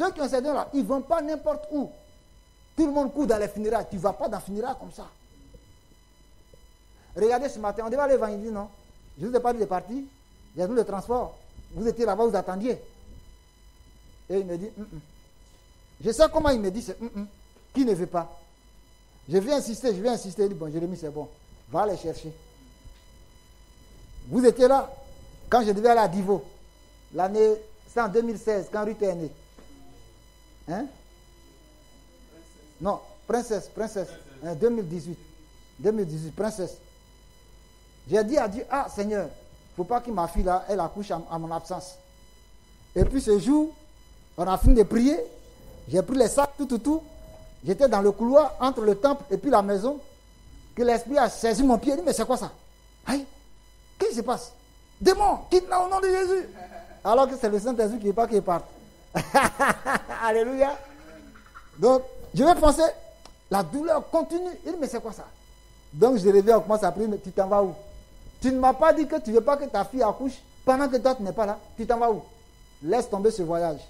Ceux qui ont ces dons-là, ils ne vont pas n'importe où. Tout le monde court dans les funérailles. Tu ne vas pas dans les funérailles comme ça. Regardez ce matin, on devait aller évangéliser, non? Je ne vous ai pas dit de partir. J'ai vu le transport. Vous étiez là-bas, vous attendiez. Et il me dit, Je sais comment il me dit, c'est qui ne veut pas. Je vais insister. Il dit, bon, Jérémie, c'est bon. Va les chercher. Vous étiez là quand je devais aller à Divo. L'année, c'est en 2016, quand Ruth est née. Hein? Non, princesse. 2018, princesse. J'ai dit à Dieu, Seigneur, il ne faut pas que ma fille là, elle accouche à mon absence. Et puis ce jour, on a fini de prier. J'ai pris les sacs, tout. J'étais dans le couloir entre le temple et puis la maison. Que l'esprit a saisi mon pied. Il dit, mais c'est quoi ça? Aïe, qu'est-ce qui se passe? Démon, quitte-la au nom de Jésus. Alors que c'est le Saint-Esprit qui n'est pas qui parte. Alléluia. Donc, je vais penser, la douleur continue. Il dit, mais c'est quoi ça? Donc, je reviens, on commence à prier, mais tu t'en vas où? Tu ne m'as pas dit que tu ne veux pas que ta fille accouche pendant que toi, tu n'es pas là. Tu t'en vas où? Laisse tomber ce voyage.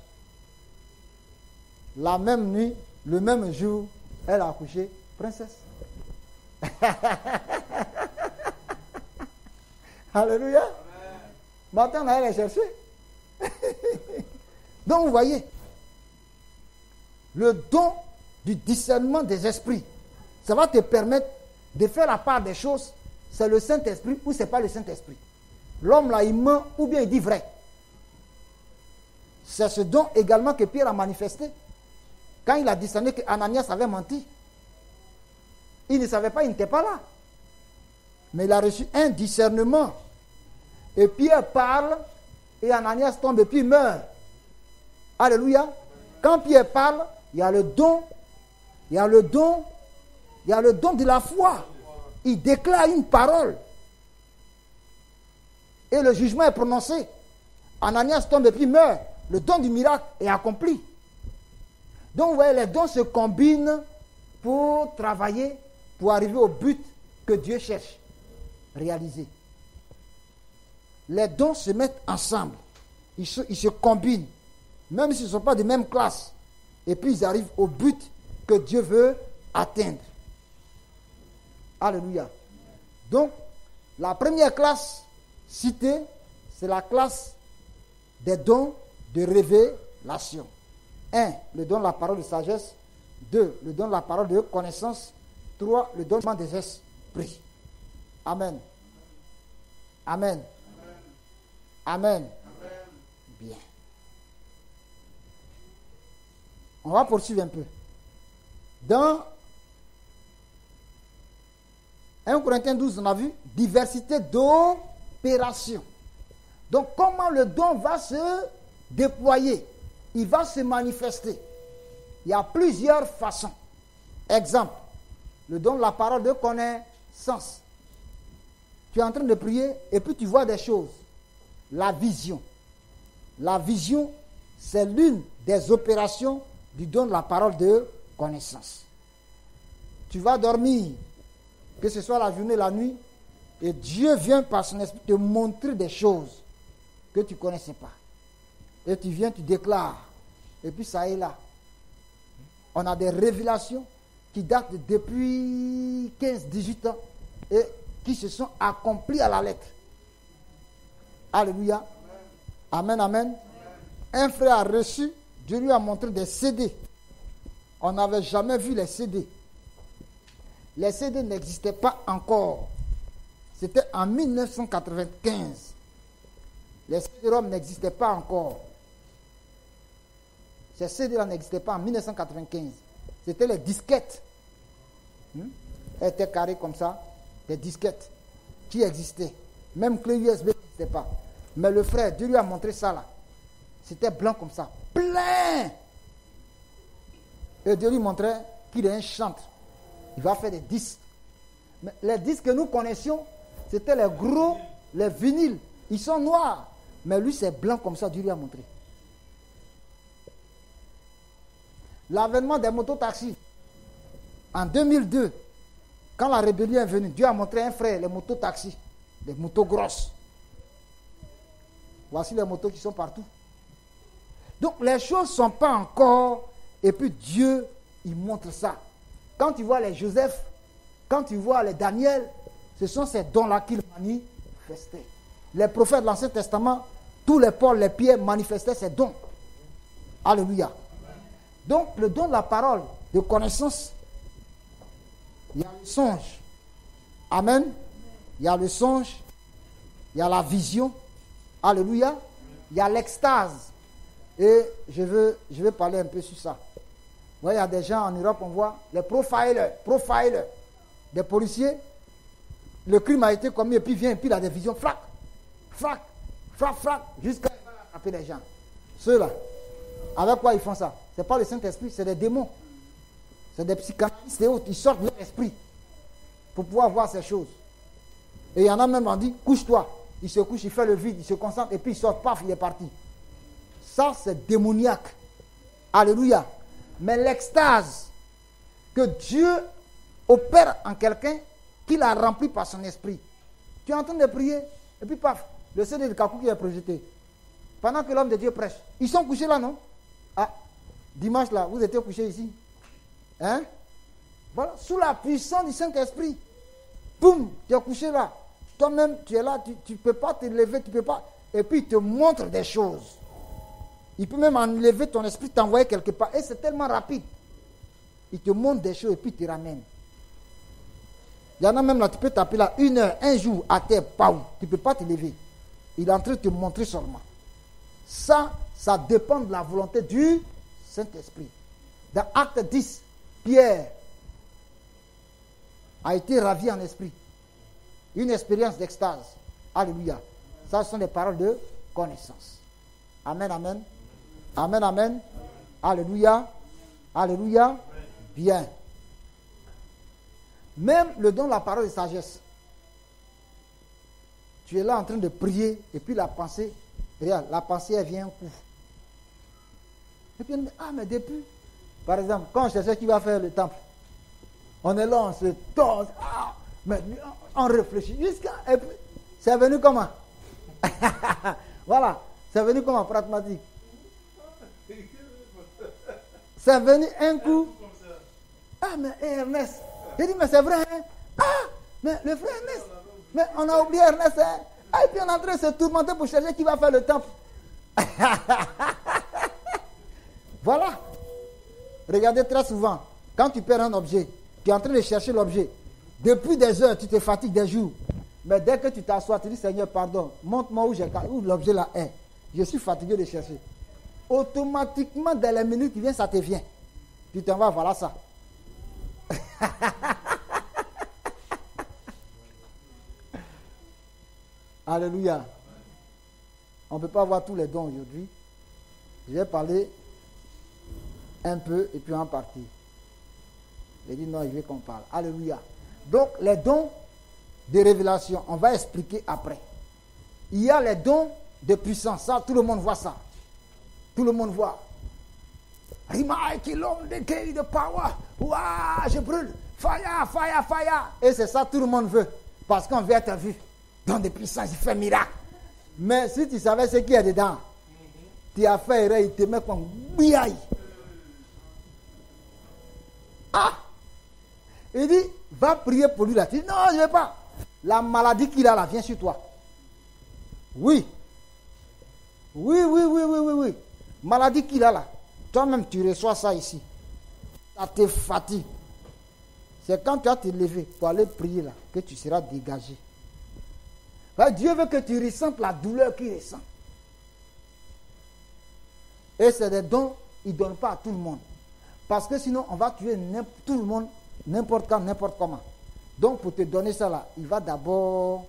La même nuit, le même jour, elle a accouché, princesse. Alléluia. Maintenant, on a allé chercher. Donc, vous voyez, le don du discernement des esprits, ça va te permettre de faire la part des choses. C'est le Saint-Esprit ou c'est pas le Saint-Esprit. L'homme là, il ment ou bien il dit vrai. C'est ce don également que Pierre a manifesté. Quand il a discerné que Ananias avait menti, il ne savait pas, il n'était pas là. Mais il a reçu un discernement. Et Pierre parle, et Ananias tombe et puis il meurt. Alléluia. Quand Pierre parle, il y a le don de la foi. Il déclare une parole. Et le jugement est prononcé. Ananias tombe et puis meurt. Le don du miracle est accompli. Donc, vous voyez, les dons se combinent pour travailler, pour arriver au but que Dieu cherche. Réaliser. Les dons se mettent ensemble. Ils se combinent. Même s'ils ne sont pas de même classe. Et puis, ils arrivent au but que Dieu veut atteindre. Alléluia. Donc, la première classe citée, c'est la classe des dons de révélation. 1. Le don de la parole de sagesse. 2. Le don de la parole de connaissance. 3. Le don des esprits. Amen. Amen. Amen. Bien. On va poursuivre un peu. Dans 1 Corinthiens 12, on a vu diversité d'opérations. Donc, comment le don va se déployer? Il va se manifester. Il y a plusieurs façons. Exemple, le don de la parole de connaissance. Tu es en train de prier et puis tu vois des choses. La vision. La vision, c'est l'une des opérations du don de la parole de connaissance. Tu vas dormir, que ce soit la journée, la nuit, et Dieu vient par son esprit te montrer des choses que tu ne connaissais pas. Et tu viens, tu déclares. Et puis ça est là. On a des révélations qui datent depuis 15-18 ans et qui se sont accomplies à la lettre. Alléluia. Amen, amen. Un frère a reçu, Dieu lui a montré des CD. On n'avait jamais vu les CD. Les CD n'existaient pas encore. C'était en 1995. Les CD-ROM n'existaient pas encore. Ces CD-là n'existaient pas en 1995. C'était les disquettes. Elles étaient carrées comme ça. Des disquettes qui existaient. Même clé USB n'existait pas. Mais le frère, Dieu lui a montré ça là. C'était blanc comme ça. Plein. Et Dieu lui montrait qu'il est un chanteur. Il va faire des disques. Mais les disques que nous connaissions, c'était les gros, les vinyles. Ils sont noirs. Mais lui, c'est blanc comme ça, Dieu lui a montré. L'avènement des mototaxis. En 2002, quand la rébellion est venue, Dieu a montré à un frère les mototaxis, les motos grosses. Voici les motos qui sont partout. Donc les choses ne sont pas encore, et puis Dieu, il montre ça. Quand tu vois les Joseph, quand tu vois les Daniel, ce sont ces dons-là qu'ils manifestaient. Les prophètes de l'Ancien Testament, tous les Paul, les Pierre manifestaient ces dons. Alléluia. Donc le don de la parole, de connaissance, il y a le songe. Amen. Il y a le songe, il y a la vision. Alléluia. Il y a l'extase. Et je vais parler un peu sur ça. Vous voyez, il y a des gens en Europe, on voit les profilers, des policiers. Le crime a été commis et puis vient et puis il a des visions, frac, jusqu'à attraper les gens. Ceux-là, avec quoi ils font ça? Ce n'est pas le Saint-Esprit, c'est des démons. C'est des psychanalystes et autres. Ils sortent de leur esprit pour pouvoir voir ces choses. Et il y en a même qui dit, couche-toi. Il se couche, il fait le vide, il se concentre et puis il sort, paf, il est parti. Ça, c'est démoniaque. Alléluia. Mais l'extase que Dieu opère en quelqu'un, qu'il a rempli par son esprit. Tu es en train de prier, et puis paf, le CD de Kakou qui est projeté. Pendant que l'homme de Dieu prêche. Ils sont couchés là, non? Ah, dimanche là, vous étiez couchés ici. Hein? Voilà, sous la puissance du Saint-Esprit. Boum, tu es couché là. Toi-même, tu es là, tu ne peux pas te lever, tu ne peux pas. Et puis, il te montre des choses. Il peut même enlever ton esprit, t'envoyer quelque part. Et c'est tellement rapide. Il te montre des choses et puis il te ramène. Il y en a même là, tu peux taper là 1 heure, un jour à terre, pam, tu ne peux pas te lever. Il est en train de te montrer seulement. Ça dépend de la volonté du Saint-Esprit. Dans Acte 10, Pierre a été ravi en esprit. Une expérience d'extase. Alléluia. Ça, ce sont des paroles de connaissance. Amen, amen. Amen, amen. Alléluia. Alléluia. Bien. Même le don de la parole de sagesse. Tu es là en train de prier et puis la pensée, regarde, la pensée elle vient un coup. Et puis on dit, mais depuis, par exemple, quand je cherchais qui va faire le temple, on est là, on se tord, mais on réfléchit jusqu'à. Et puis, c'est venu comment? Voilà, c'est venu comment, pragmatique? C'est venu un coup. Mais Ernest, j'ai dit, mais c'est vrai, hein? Mais le frère Ernest, mais on a oublié Ernest, hein? Et puis on est en train de se tourmenter pour chercher qui va faire le temple. Voilà. Regardez très souvent, quand tu perds un objet, tu es en train de chercher l'objet. Depuis des heures, tu te fatigues des jours. Mais dès que tu t'assois, tu dis, Seigneur, pardon, montre-moi où l'objet là est. Je suis fatigué de chercher. Automatiquement, dans les minutes qui viennent, ça te vient. Tu t'en vas, voilà ça. Alléluia. On ne peut pas avoir tous les dons aujourd'hui. Je vais parler un peu et puis en partie. J'ai dit non, il veut qu'on parle. Alléluia. Donc, les dons de révélation, on va expliquer après. Il y a les dons de puissance. Ça, tout le monde voit ça. Tout le monde voit. Rimai kilom de power. Ouah, je brûle. Fire, fire, fire. Et c'est ça, tout le monde veut. Parce qu'on veut être vu. Don de puissance, il fait miracle. Mais si tu savais ce qu'il y a dedans, tu as fait, il te met comme biaï. Il dit, va prier pour lui là. Tu dis, non, je ne vais pas. La maladie qu'il a là, vient sur toi. Oui. Oui. Maladie qu'il a là. Toi-même, tu reçois ça ici. Ça te fatigue. C'est quand tu vas te lever pour aller prier là, que tu seras dégagé. Dieu veut que tu ressentes la douleur qu'il ressent. Et c'est des dons, il ne donne pas à tout le monde. Parce que sinon, on va tuer tout le monde, n'importe quand, n'importe comment. Donc, pour te donner ça là, il va d'abord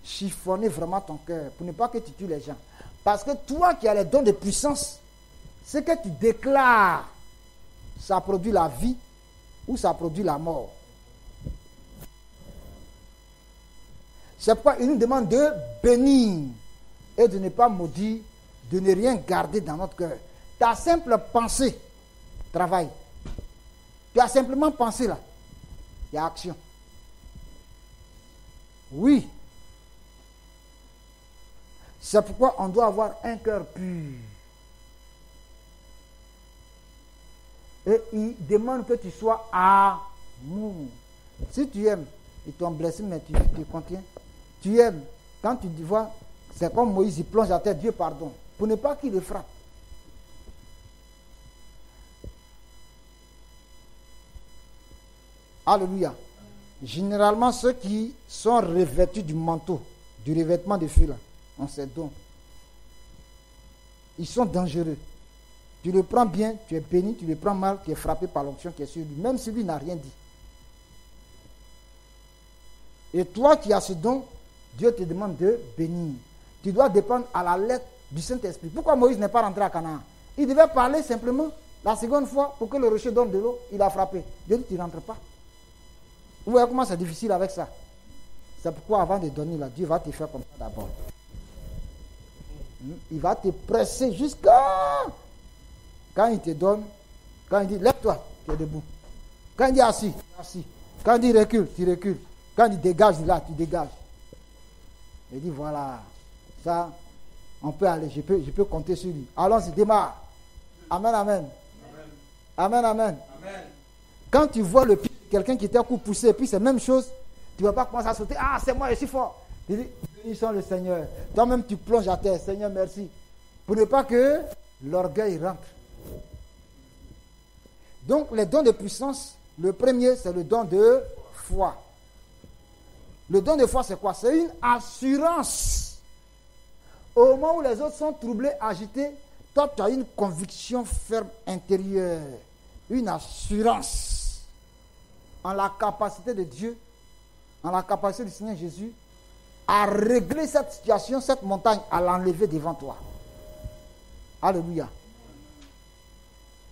chiffonner vraiment ton cœur, pour ne pas que tu tues les gens. Parce que toi qui as les dons de puissance, ce que tu déclares, ça produit la vie ou ça produit la mort. C'est pourquoi il nous demande de bénir et de ne pas maudire, de ne rien garder dans notre cœur. Ta simple pensée travaille. Tu as simplement pensé là. Il y a action. Oui. C'est pourquoi on doit avoir un cœur pur. Et il demande que tu sois amour. Si tu aimes, ils t'ont blessé, mais tu contiens. Tu aimes. Quand tu vois, c'est comme Moïse, il plonge à terre, Dieu pardonne. Pour ne pas qu'il le frappe. Alléluia. Généralement, ceux qui sont revêtus du manteau, du revêtement de feu, là, ont ces dons. Ils sont dangereux. Tu le prends bien, tu es béni, tu le prends mal, tu es frappé par l'onction qui est sur lui. Même si lui n'a rien dit. Et toi qui as ce don, Dieu te demande de bénir. Tu dois dépendre à la lettre du Saint-Esprit. Pourquoi Moïse n'est pas rentré à Canaan? Il devait parler simplement la seconde fois pour que le rocher donne de l'eau. Il a frappé. Dieu dit, tu ne rentres pas. Vous voyez comment c'est difficile avec ça. C'est pourquoi avant de donner, là, Dieu va te faire comme ça d'abord. Il va te presser jusqu'à... Quand il te donne, quand il dit, lève-toi, tu es debout. Quand il dit assis, assis. Quand il dit recule, tu recules. Quand il dit dégage, là, tu dégages. Il dit, voilà, ça, on peut aller, je peux compter sur lui. Allons-y, démarre. Amen, amen. Amen, amen. Amen. Quand tu vois le pied, quelqu'un qui t'a coup poussé, et puis c'est la même chose, tu ne vas pas commencer à sauter. Ah, c'est moi, je suis fort. Tu dis, bénissons le Seigneur. Toi-même, tu plonges à terre. Seigneur, merci. Pour ne pas que l'orgueil rentre. Donc, les dons de puissance, le premier, c'est le don de foi. Le don de foi, c'est quoi? C'est une assurance. Au moment où les autres sont troublés, agités, toi, tu as une conviction ferme intérieure. Une assurance en la capacité de Dieu, en la capacité du Seigneur Jésus, à régler cette situation, cette montagne, à l'enlever devant toi. Alléluia.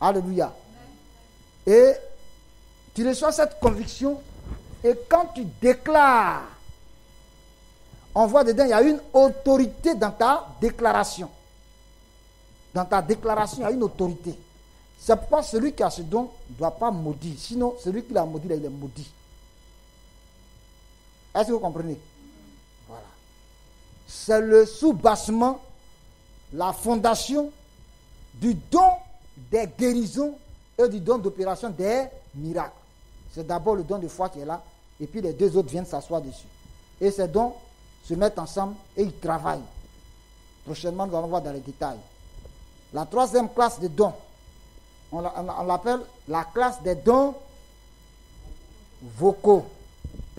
Alléluia. Et tu reçois cette conviction, et quand tu déclares, on voit dedans, il y a une autorité dans ta déclaration. Dans ta déclaration, il y a une autorité. C'est pourquoi celui qui a ce don ne doit pas maudire. Sinon, celui qui l'a maudit, là, il est maudit. Est-ce que vous comprenez? Voilà. C'est le soubassement, la fondation du don des guérisons et du don d'opération des miracles. C'est d'abord le don de foi qui est là, et puis les deux autres viennent s'asseoir dessus. Et ces dons se mettent ensemble et ils travaillent. Prochainement, nous allons voir dans les détails. La troisième classe de dons, on l'appelle la classe des dons vocaux.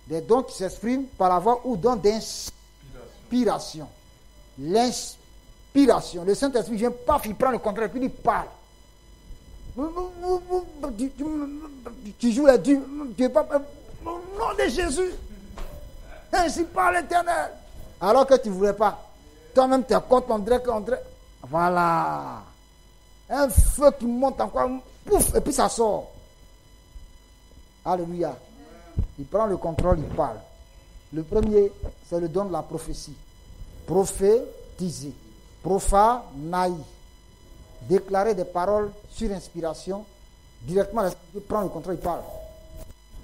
Des dons qui s'expriment par la voix ou dons d'inspiration. L'inspiration. Le Saint-Esprit vient, paf, il prend le contrôle, puis il parle. Tu joues la tu es pas au nom de Jésus. Ainsi parle l'Éternel. Alors que tu ne voulais pas. Toi-même, tu es contre André. Voilà. Un feu qui monte encore. Pouf, et puis ça sort. Alléluia. Il prend le contrôle, il parle. Le premier, c'est le don de la prophétie. Prophétiser. Prophanaï. Déclarer des paroles sur inspiration. Directement, il prend le contrôle, il parle.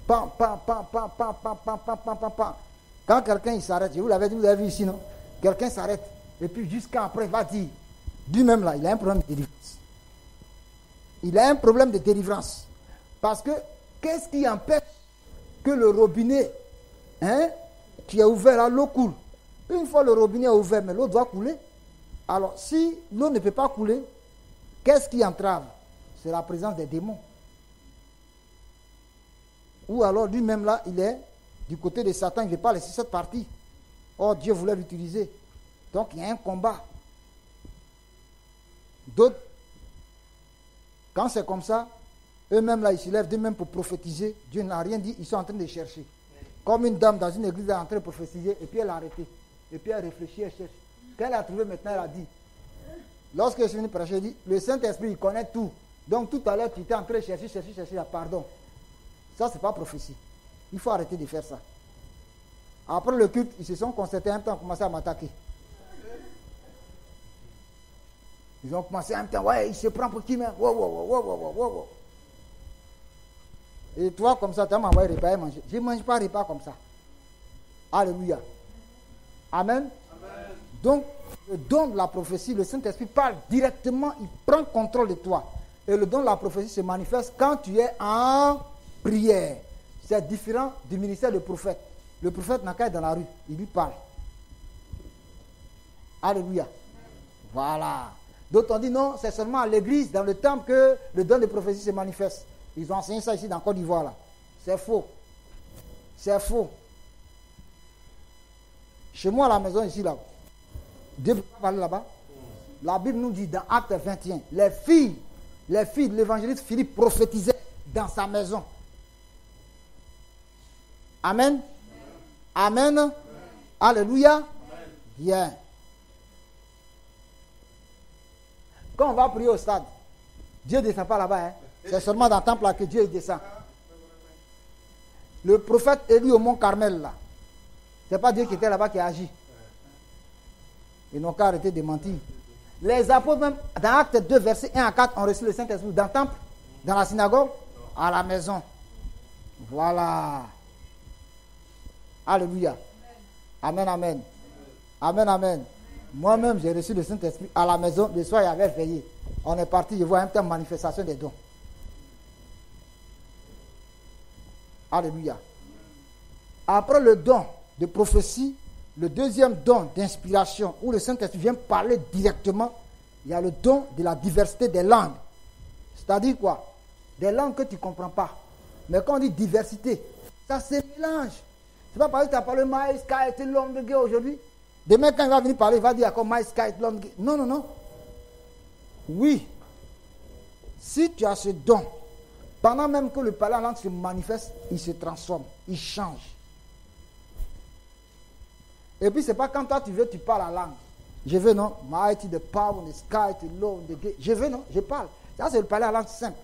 Pam, pam, pam, pam, pam, pam, pam, pam, pam, pam, pam. Quand quelqu'un il s'arrête, vous l'avez dit, vous l'avez vu ici, non? Quelqu'un s'arrête. Et puis jusqu'à après, il va dire, lui-même là, il a un problème de délivrance. Il a un problème de délivrance. Parce que, qu'est-ce qui empêche que le robinet, qui est ouvert là, l'eau coule? Une fois le robinet est ouvert, mais l'eau doit couler. Alors, si l'eau ne peut pas couler, qu'est-ce qui entrave? C'est la présence des démons. Ou alors lui-même là, il est du côté de Satan, il ne veut pas laisser cette partie. Or, Dieu voulait l'utiliser. Donc, il y a un combat. D'autres, quand c'est comme ça, eux-mêmes là, ils se lèvent d'eux-mêmes pour prophétiser. Dieu n'a rien dit, ils sont en train de chercher. Comme une dame dans une église, elle est en train de prophétiser, et puis elle a arrêté. Et puis elle réfléchit, elle cherche. Quand elle a trouvé maintenant, elle a dit. Lorsque je suis venu prêcher, elle dit, le Saint-Esprit, il connaît tout. Donc tout à l'heure, tu étais en train de chercher, pardon. Ça, ce n'est pas prophétie. Il faut arrêter de faire ça. Après le culte, ils se sont concertés en même temps, commencé à m'attaquer. Ils ont commencé en même temps, ouais, il se prend pour qui même? Wow. Et toi, comme ça, tu as m'envoyé repas et manger. Je ne mange pas repas comme ça. Alléluia. Amen. Amen. Donc, le don de la prophétie, le Saint-Esprit parle directement, il prend contrôle de toi. Et le don de la prophétie se manifeste quand tu es en prière. C'est différent du ministère du prophète. Le prophète n'a qu'à être dans la rue, il lui parle. Alléluia. Voilà. D'autres ont dit non, c'est seulement à l'église, dans le temple, que le don de prophétie se manifeste. Ils ont enseigné ça ici dans Côte d'Ivoire, là. C'est faux. C'est faux. Chez moi, à la maison, ici, là, Dieu ne peut pas parler là-bas. La Bible nous dit dans Acte 21, les filles de l'évangéliste Philippe prophétisaient dans sa maison. Amen. Amen. Amen. Alléluia. Amen. Bien. Quand on va prier au stade, Dieu ne descend pas là-bas. Hein. C'est seulement dans le temple là que Dieu descend. Le prophète Élie au mont Carmel, là, ce n'est pas Dieu qui était là-bas qui a agi. Ils n'ont qu'à arrêter de mentir. Les apôtres, même, dans Acte 2, versets 1 à 4, ont reçu le Saint-Esprit dans le temple, dans la synagogue, à la maison. Voilà. Alléluia. Amen, amen. Amen, amen. Moi-même, j'ai reçu le Saint-Esprit à la maison. Le soir, il y avait veillé. On est parti, je vois un terme manifestation des dons. Alléluia. Après le don de prophétie, le deuxième don d'inspiration, où le Saint-Esprit vient parler directement, il y a le don de la diversité des langues. C'est-à-dire quoi? Des langues que tu ne comprends pas. Mais quand on dit diversité, ça se mélange. C'est pas parce que tu as parlé maïs, kite, l'homme de guerre aujourd'hui. Demain, quand il va venir parler, il va dire encore maïs, kite, l'homme de guerre. Non, non, non. Oui. Si tu as ce don, pendant même que le parler en langue se manifeste, il se transforme, il change. Et puis, ce n'est pas quand toi tu veux, tu parles la langue. Je veux, non? Mighty, the power, the sky, the love, the gate. Je veux, non? Je parle. Ça, c'est le parler en langue simple.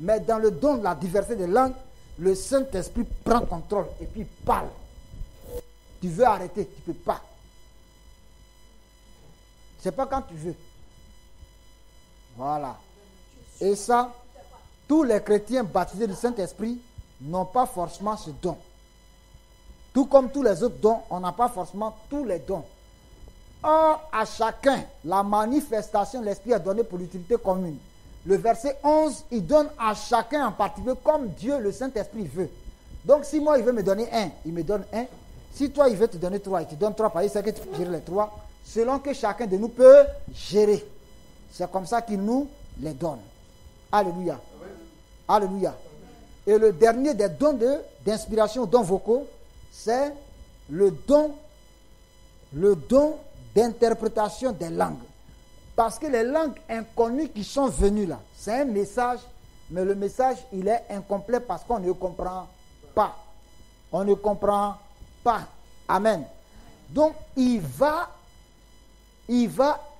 Mais dans le don de la diversité des langues, le Saint-Esprit prend contrôle et puis il parle. Tu veux arrêter, tu ne peux pas. Ce n'est pas quand tu veux. Voilà. Et ça, tous les chrétiens baptisés du Saint-Esprit n'ont pas forcément ce don. Tout comme tous les autres dons, on n'a pas forcément tous les dons. Or, à chacun, la manifestation de l'Esprit est donnée pour l'utilité commune. Le verset 11, il donne à chacun en particulier comme Dieu, le Saint-Esprit, veut. Donc, si moi, il veut me donner un, il me donne un. Si toi, il veut te donner trois, il te donne trois. Parce que c'est que tu peux gérer les trois, selon que chacun de nous peut gérer. C'est comme ça qu'il nous les donne. Alléluia. Alléluia. Et le dernier des dons d'inspiration, dons vocaux, c'est le don d'interprétation des langues. Parce que les langues inconnues qui sont venues là, c'est un message, mais le message, il est incomplet parce qu'on ne comprend pas. On ne comprend pas. Amen. Donc, il va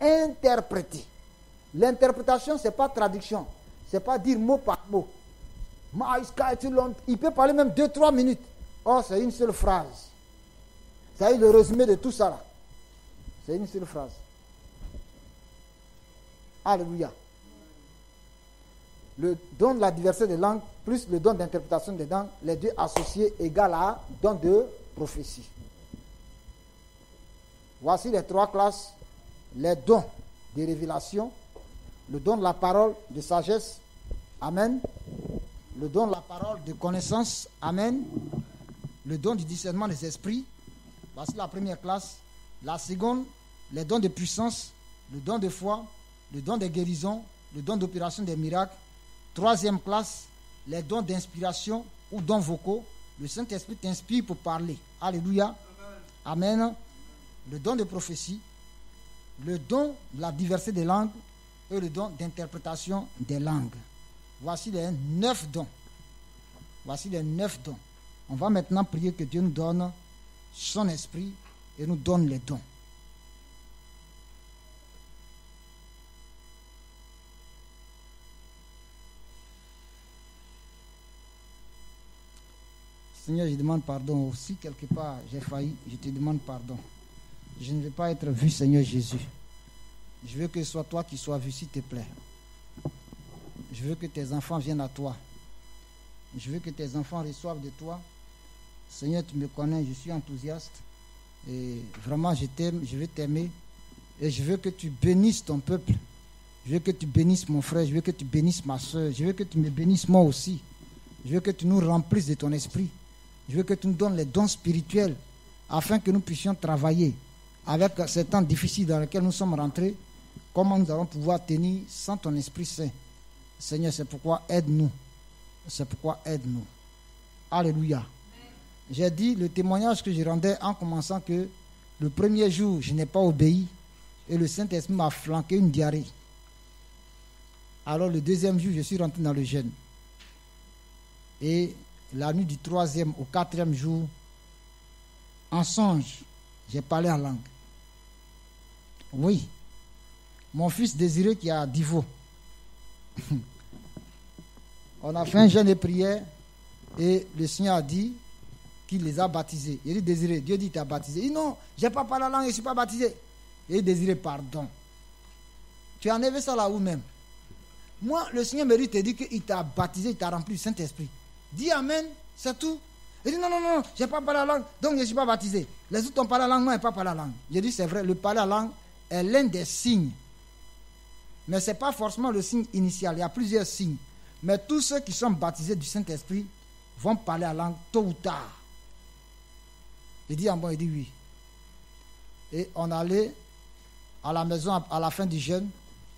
interpréter. L'interprétation, ce n'est pas traduction. Ce n'est pas dire mot par mot. Il peut parler même 2-3 minutes. Oh, c'est une seule phrase. C'est le résumé de tout ça là. C'est une seule phrase. Alléluia. Le don de la diversité des langues plus le don d'interprétation des langues, les deux associés égale à don de prophétie. Voici les trois classes. Les dons de révélation, le don de la parole de sagesse, amen. Le don de la parole de connaissance, amen. Le don du discernement des esprits, voici la première classe. La seconde, les dons de puissance, le don de foi, le don de guérison, le don d'opération des miracles. Troisième classe, les dons d'inspiration ou dons vocaux. Le Saint-Esprit t'inspire pour parler. Alléluia. Amen. Le don de prophétie, le don de la diversité des langues et le don d'interprétation des langues. Voici les 9 dons. Voici les 9 dons. On va maintenant prier que Dieu nous donne son esprit et nous donne les dons. Seigneur, je demande pardon. Si quelque part j'ai failli, je te demande pardon. Je ne veux pas être vu, Seigneur Jésus. Je veux que ce soit toi qui sois vu, s'il te plaît. Je veux que tes enfants viennent à toi. Je veux que tes enfants reçoivent de toi. Seigneur, tu me connais, je suis enthousiaste. Et vraiment, je t'aime, je veux t'aimer. Et je veux que tu bénisses ton peuple. Je veux que tu bénisses mon frère, je veux que tu bénisses ma soeur, je veux que tu me bénisses moi aussi. Je veux que tu nous remplisses de ton esprit. Je veux que tu nous donnes les dons spirituels afin que nous puissions travailler avec ces temps difficiles dans lesquels nous sommes rentrés. Comment nous allons pouvoir tenir sans ton Esprit Saint? Seigneur, c'est pourquoi aide-nous. C'est pourquoi aide-nous. Alléluia. J'ai dit le témoignage que je rendais en commençant que le premier jour, je n'ai pas obéi et le Saint-Esprit m'a flanqué une diarrhée. Alors le deuxième jour, je suis rentré dans le jeûne. Et la nuit du 3e au 4e jour, en songe, j'ai parlé en langue. Oui. Mon fils Désiré qui a Divo. On a fait un jeûne et prière et le Seigneur a dit qu'il les a baptisés. Il dit Désiré, Dieu dit qu'il t'a baptisé. Il dit non, je n'ai pas parlé en langue, je ne suis pas baptisé. Et il dit Désiré, pardon. Tu as enlevé ça là où même? Moi, le Seigneur me dit qu'il t'a baptisé, il t'a rempli du Saint-Esprit. Dis Amen, c'est tout. Il dit non, je n'ai pas parlé la langue, donc je ne suis pas baptisé. Les autres ont parlé la langue, moi je n'ai pas parlé la langue. J'ai dit c'est vrai, le parler la langue est l'un des signes. Mais ce n'est pas forcément le signe initial, il y a plusieurs signes. Mais tous ceux qui sont baptisés du Saint-Esprit vont parler la langue tôt ou tard. Il dit il dit oui. Et on allait à la maison à la fin du jeûne.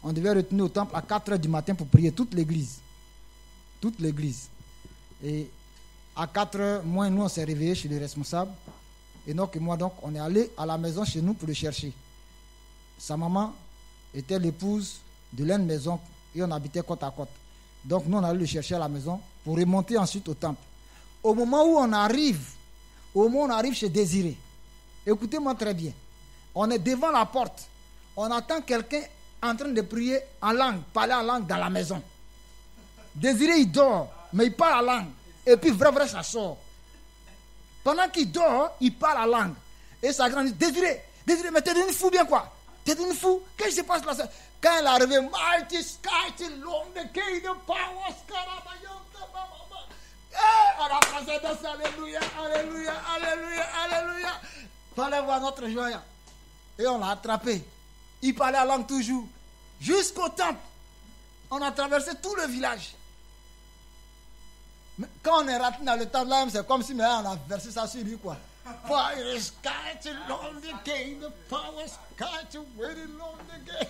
On devait retourner au temple à 4h du matin pour prier toute l'église. Toute l'église. Et à 4h moins, nous on s'est réveillés chez les responsables. Et donc moi, donc, on est allé à la maison chez nous pour le chercher. Sa maman était l'épouse de l'une maison et on habitait côte à côte. Donc nous on allait le chercher à la maison pour remonter ensuite au temple. Au moment où on arrive chez Désiré, écoutez-moi très bien, on est devant la porte, on attend quelqu'un en train de prier en langue, parler en langue dans la maison. Désiré il dort, mais il parle en langue. Et puis vrai ça sort. Pendant qu'il dort, il parle en langue. Et sa grande dit, Désiré, mais t'es devenu fou bien quoi? T'es devenu fou? Qu'est-ce qui se passe là? Quand elle est arrivée, Mighty Sky, l'homme de Kingdom Power, on a passé dans ça, alléluia. Fallait voir notre joie. Et on l'a attrapé. Il parlait la langue toujours. Jusqu'au temple. On a traversé tout le village. Mais quand on est rentré dans le temple, là, c'est comme si on a versé ça sur lui, quoi. Fire sky to long the game, the power sky to win long the game.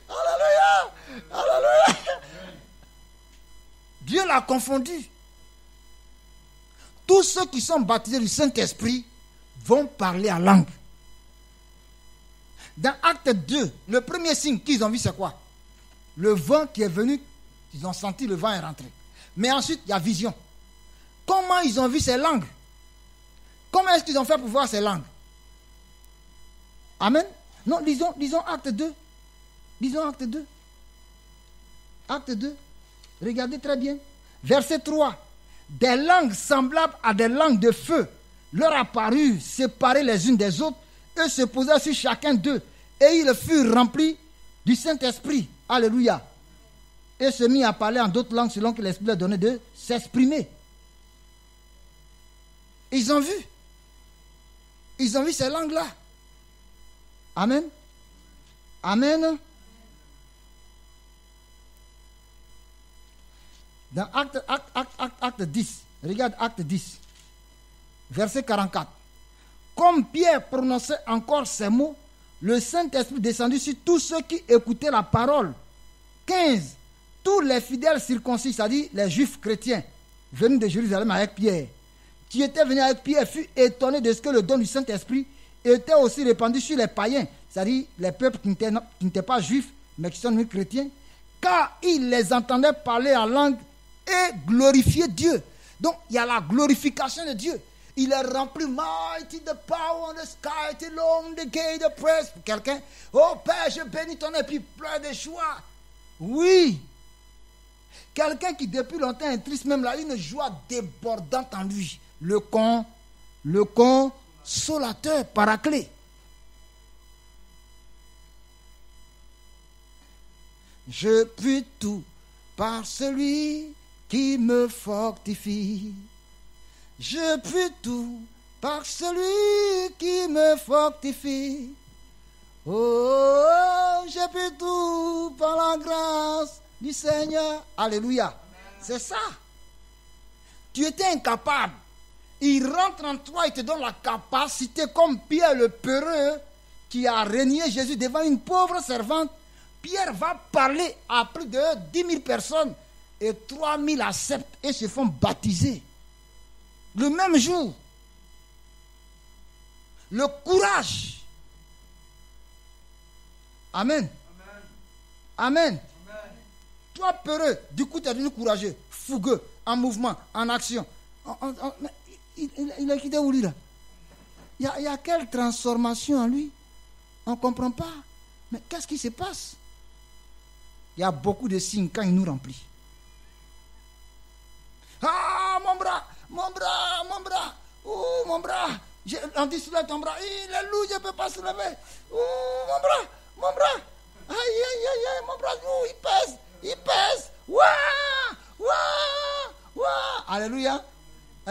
Alléluia. Dieu l'a confondu. Tous ceux qui sont baptisés du Saint-Esprit vont parler en langue. Dans Acte 2, le premier signe qu'ils ont vu, c'est quoi? Le vent qui est venu, ils ont senti le vent est rentré. Mais ensuite, il y a vision. Comment ils ont vu ces langues? Comment est-ce qu'ils ont fait pour voir ces langues? Amen? Non, disons Acte 2. Disons Acte 2. Acte 2. Regardez très bien. Verset 3. Des langues semblables à des langues de feu leur apparurent, séparées les unes des autres, et se posaient sur chacun d'eux. Et ils furent remplis du Saint-Esprit. Alléluia. Et se mit à parler en d'autres langues selon que l'Esprit leur donnait de s'exprimer. Ils ont vu. Ils ont vu ces langues-là. Amen. Amen. Dans acte 10, regarde Acte 10, verset 44. Comme Pierre prononçait encore ces mots, le Saint-Esprit descendit sur tous ceux qui écoutaient la parole. 15. Tous les fidèles circoncis, c'est-à-dire les juifs chrétiens, venus de Jérusalem avec Pierre, qui étaient venus avec Pierre, furent étonnés de ce que le don du Saint-Esprit était aussi répandu sur les païens, c'est-à-dire les peuples qui n'étaient pas juifs, mais qui sont devenus chrétiens, car ils les entendaient parler en langue et glorifier Dieu. Donc, il y a la glorification de Dieu. Il est rempli, mighty the power on the sky, till long the gate the press. Quelqu'un, oh Père, je bénis ton nom, et puis plein de joie. Oui. Quelqu'un qui depuis longtemps est triste, même là, une joie débordante en lui. Le consolateur, paraclet. Je puis tout par celui qui me fortifie. Je puis tout par celui qui me fortifie. Oh, j'ai pu tout par la grâce du Seigneur. Alléluia. Amen. C'est ça. Tu étais incapable. Il rentre en toi et te donne la capacité, comme Pierre le peureux qui a renié Jésus devant une pauvre servante. Pierre va parler à plus de 10 000 personnes et 3 000 acceptent et se font baptiser. Le même jour. Le courage. Amen. Amen. Amen. Toi peureux, du coup tu es devenu courageux, fougueux, en mouvement, en action. Il a quitté où lui là? Il y a quelle transformation en lui? On ne comprend pas. Mais qu'est-ce qui se passe? Il y a beaucoup de signes quand il nous remplit. Ah, mon bras, mon bras, mon bras. Oh, mon bras. On dit soulève ton bras. Il est lourd, je ne peux pas se lever. Oh, mon bras, mon bras. Aïe, aïe, aïe, aïe, mon bras lourd, il pèse, il pèse. Ouah, ouah, ouah. Alléluia.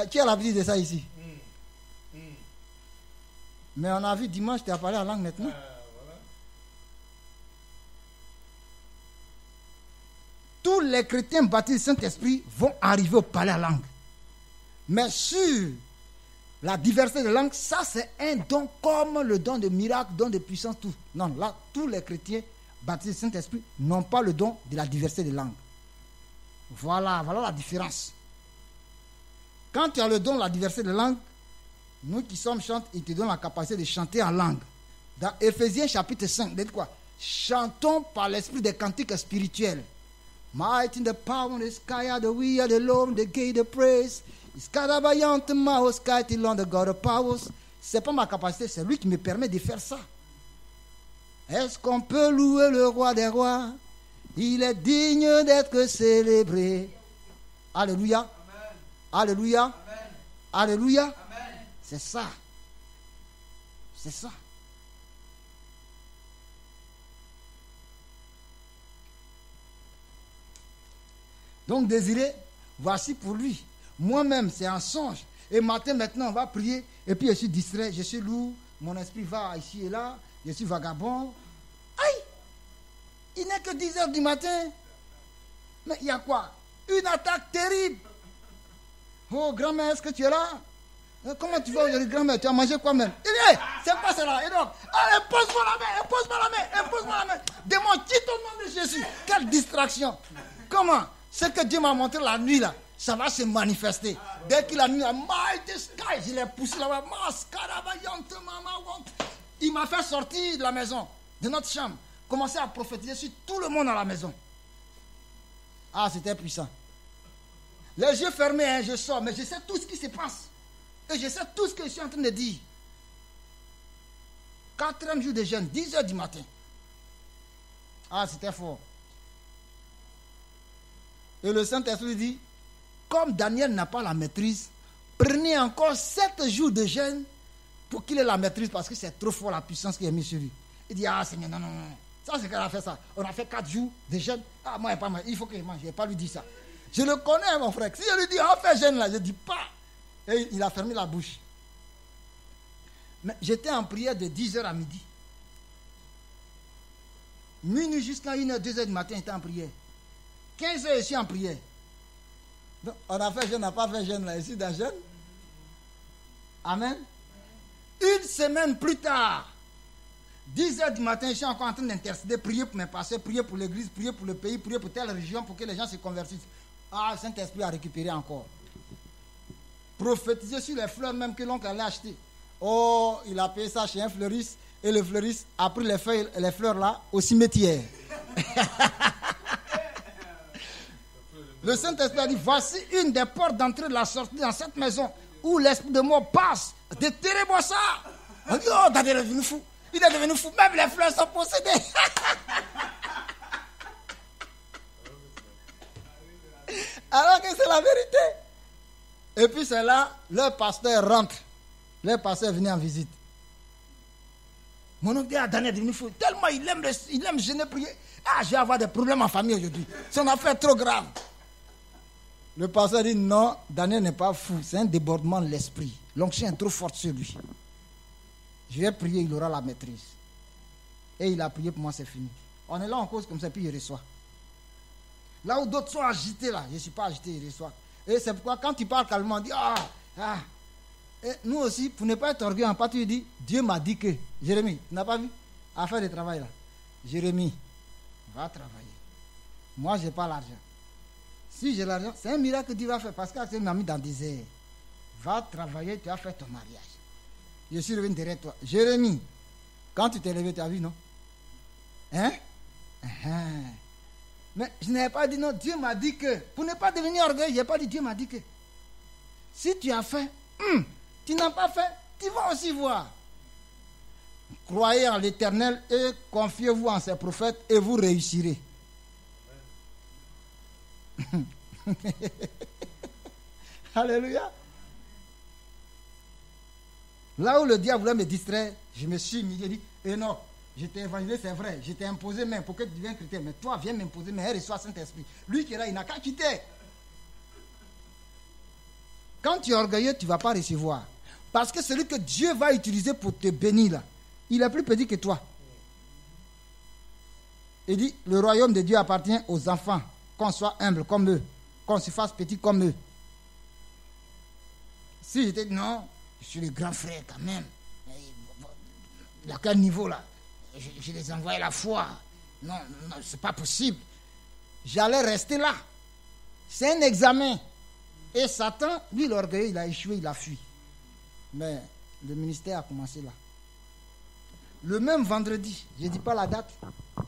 Qui a l'habitude de ça ici? Mais on a vu dimanche, tu as parlé en langue maintenant. Voilà. Tous les chrétiens baptisés du Saint-Esprit vont arriver au parler en langue. Mais sur la diversité de langues, ça c'est un don comme le don de miracle, don de puissance, tout. Non, là, tous les chrétiens baptisés du Saint-Esprit n'ont pas le don de la diversité de langues. Voilà la différence. Quand tu as le don de la diversité de langues, nous qui sommes chantés, il te donne la capacité de chanter en langue. Dans Éphésiens chapitre 5, dites quoi? Chantons par l'esprit des cantiques spirituels. Might in the power of the sky are the we are the Lord, the gate of praise. Iskadabayant maos sky long the God of powers. C'est pas ma capacité, c'est lui qui me permet de faire ça. Est-ce qu'on peut louer le roi des rois? Il est digne d'être célébré. Alléluia. Amen. Alléluia. Amen. Alléluia. Amen. C'est ça. C'est ça. Donc, Désiré, voici pour lui. Moi-même, c'est un songe. Et matin, maintenant, on va prier. Et puis, je suis distrait, je suis lourd. Mon esprit va ici et là. Je suis vagabond. Aïe! Il n'est que 10 heures du matin. Mais il y a quoi? Une attaque terrible. Oh, grand-mère, est-ce que tu es là? Comment tu vas aujourd'hui, grand-mère? Tu as mangé quoi même? Il dit, c'est quoi cela? Et donc, allez, pose-moi la main, pose-moi la main, pose-moi la main. Démon, quitte au nom de Jésus. Quelle distraction. Comment? Ce que Dieu m'a montré la nuit là, ça va se manifester. Dès qu'il a mis la mighty sky, je l'ai poussé là-bas. Il m'a fait sortir de la maison, de notre chambre, commencer à prophétiser sur tout le monde à la maison. Ah, c'était puissant. Les yeux fermés, hein, je sors, mais je sais tout ce qui se passe. Et je sais tout ce que je suis en train de dire. 4e jour de jeûne, 10 heures du matin. Ah, c'était fort. Et le Saint-Esprit dit, comme Daniel n'a pas la maîtrise, prenez encore 7 jours de jeûne pour qu'il ait la maîtrise, parce que c'est trop fort la puissance qui est mise sur lui. Il dit, ah Seigneur, non. Ça, c'est qu'elle a fait ça. On a fait 4 jours de jeûne. Ah, moi, il faut qu'il mange. Je n'ai pas lui dit ça. Je le connais, mon frère. Si je lui dis, on fait jeûne là, je ne dis pas. Et il a fermé la bouche. Mais j'étais en prière de 10h à midi. Minuit jusqu'à 1h, 2h du matin, j'étais en prière. 15h, je suis en prière. Donc, on a fait jeûne, on n'a pas fait jeûne là, ici dans jeûne. Amen. Une semaine plus tard, 10h du matin, je suis encore en train d'intercéder, prier pour mes pasteurs, prier pour l'église, prier pour le pays, prier pour telle région, pour que les gens se convertissent. Ah, le Saint-Esprit a récupéré encore. Prophétiser sur les fleurs même que l'oncle allait acheter. Oh, il a payé ça chez un fleuriste, et le fleuriste a pris les fleurs là au cimetière. Le Saint-Esprit a dit, voici une des portes d'entrée de la sortie dans cette maison où l'esprit de mort passe. Déterrez-moi ça. On dit, oh, Daniel est devenu fou. Il est devenu fou. Même les fleurs sont possédées. Alors que c'est la vérité. Et puis c'est là, leur pasteur rentre. Leur pasteur venait en visite. Mon oncle dit, ah, Daniel est devenu fou. Tellement il aime jeûner, prier. Ah, je vais avoir des problèmes en famille aujourd'hui. C'est une affaire trop grave. Le pasteur dit, non, Daniel n'est pas fou. C'est un débordement de l'esprit. L'onction est trop forte sur lui. Je vais prier, il aura la maîtrise. et il a prié pour moi, c'est fini. On est là en cause comme ça, puis il reçoit. Là où d'autres sont agités, là, je ne suis pas agité, il reçoit. Et c'est pourquoi quand tu parles calmement, on dit Et nous aussi, pour ne pas être orgueilleux, en partie, tu dis, Dieu m'a dit que. Jérémie, tu n'as pas vu? Affaire de travail là. Jérémie, va travailler. Moi, je n'ai pas l'argent. Si j'ai l'argent, c'est un miracle que Dieu va faire parce que m'a mis dans le désert. Va travailler, tu as fait ton mariage. Je suis revenu derrière toi. Jérémie, quand tu t'es levé, tu as vu, non? Hein? Mais je n'avais pas dit non, Dieu m'a dit que. Pour ne pas devenir orgueilleux, je n'ai pas dit Dieu m'a dit que. Si tu as fait, tu n'as pas fait, tu vas aussi voir. Croyez en l'Éternel et confiez-vous en ses prophètes et vous réussirez. Alléluia. Là où le diable voulait me distraire, je me suis mis, j'ai dit, non, je t'ai évangélisé, c'est vrai, je t'ai imposé même pour que tu deviennes chrétien, mais toi viens m'imposer, mais reçois Saint-Esprit. Lui qui est là, il n'a qu'à quitter. Quand tu es orgueilleux, tu ne vas pas recevoir. Parce que celui que Dieu va utiliser pour te bénir, là, il est plus petit que toi. Il dit, le royaume de Dieu appartient aux enfants, qu'on soit humble comme eux, qu'on se fasse petit comme eux. Si j'étais dit, non, je suis le grand frère quand même. À quel niveau là? Je les envoie à la foi. Non, c'est pas possible. J'allais rester là. C'est un examen. Et Satan, lui, l'orgueil, il a échoué, il a fui. Mais le ministère a commencé là. Le même vendredi, je ne dis pas la date,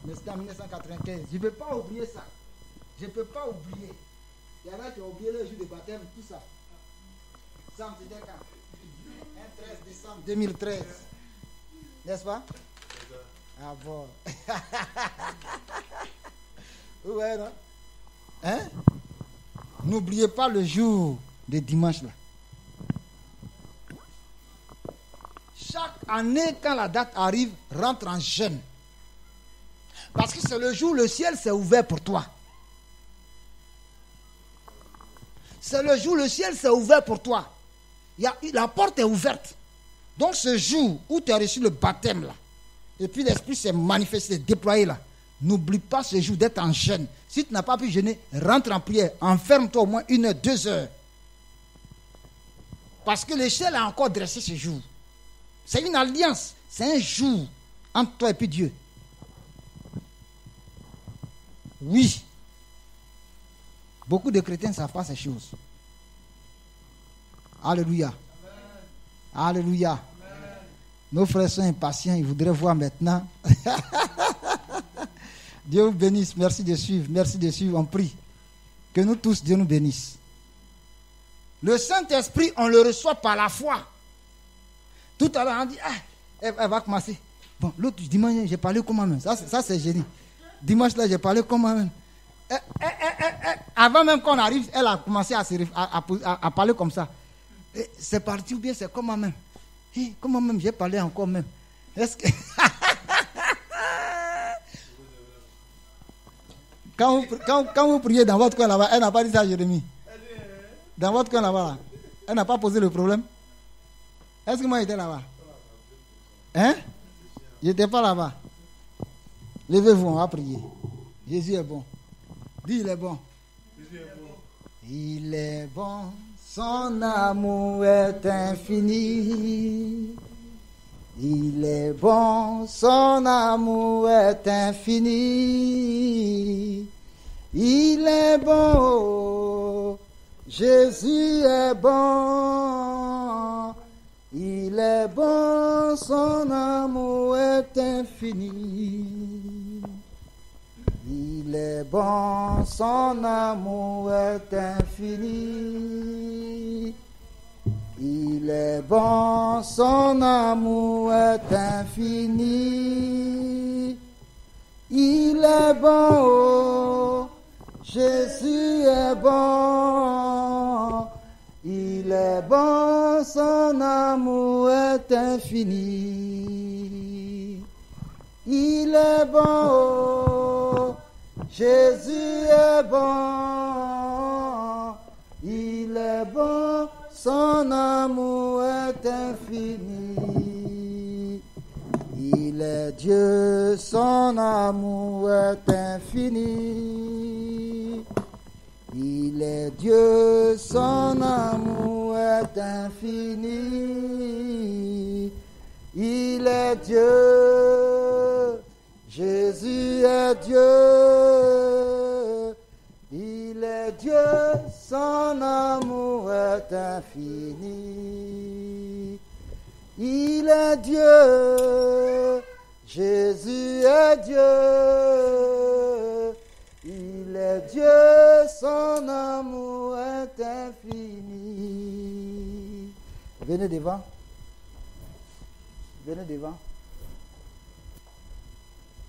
mais c'était en 1995. Je ne peux pas oublier ça. Je ne peux pas oublier. Il y en a qui ont oublié le jour de baptême, tout ça. Ça, c'était quand? Un 13 décembre 2013. N'est-ce pas? Ah bon. Ouais, non? Hein? N'oubliez pas le jour de dimanche là. Chaque année, quand la date arrive, rentre en jeûne. Parce que c'est le jour où le ciel s'est ouvert pour toi. C'est le jour où le ciel s'est ouvert pour toi. La porte est ouverte. Donc ce jour où tu as reçu le baptême là, et puis l'esprit s'est manifesté, déployé là, n'oublie pas ce jour d'être en jeûne. Si tu n'as pas pu jeûner, rentre en prière, enferme-toi au moins 1 heure, 2 heures. Parce que le ciel a encore dressé ce jour. C'est une alliance, c'est un jour entre toi et puis Dieu. Oui. Beaucoup de chrétiens ne savent pas ces choses. Alléluia. Amen. Alléluia. Amen. Nos frères sont impatients, ils voudraient voir maintenant. Dieu vous bénisse. Merci de suivre, on prie. Que nous tous, Dieu nous bénisse. Le Saint-Esprit, on le reçoit par la foi. Tout à l'heure, on dit, elle va commencer. Bon, l'autre dimanche, j'ai parlé comment même. Ça c'est génie. Dimanche, là, j'ai parlé comment même. Avant même qu'on arrive, elle a commencé à parler comme ça. C'est parti ou bien c'est comment même? Comment même j'ai parlé encore même? Est-ce que... quand vous priez dans votre coin là-bas, elle n'a pas dit ça à Jérémie. Dans votre coin là-bas, là, elle n'a pas posé le problème. Est-ce que moi j'étais là-bas? Hein? J'étais pas là-bas. Levez-vous, on va prier. Jésus est bon. Dis, il est bon. Jésus est bon. Il est bon, son amour est infini. Il est bon, son amour est infini. Il est bon, Jésus est bon. Il est bon, son amour est infini. Il est bon, son amour est infini. Il est bon, son amour est infini. Il est bon, Jésus est bon. Il est bon, son amour est infini. Il est bon, Jésus est bon. Il est bon, son amour est infini. Il est Dieu, son amour est infini. Il est Dieu, son amour est infini. Il est Dieu, Jésus est Dieu. Il est Dieu, son amour est infini. Il est Dieu, Jésus est Dieu. Il est Dieu, son amour est infini. Venez devant. Venez devant.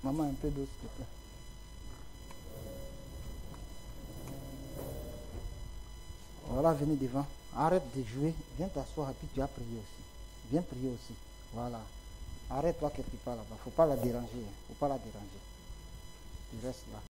Maman, un peu d'eau, s'il te plaît. Voilà, venez devant. Arrête de jouer. Viens t'asseoir et puis tu as prié aussi. Viens prier aussi. Voilà. Arrête-toi quelque part là-bas. Il ne faut pas la déranger. Il ne faut pas la déranger. Tu restes là.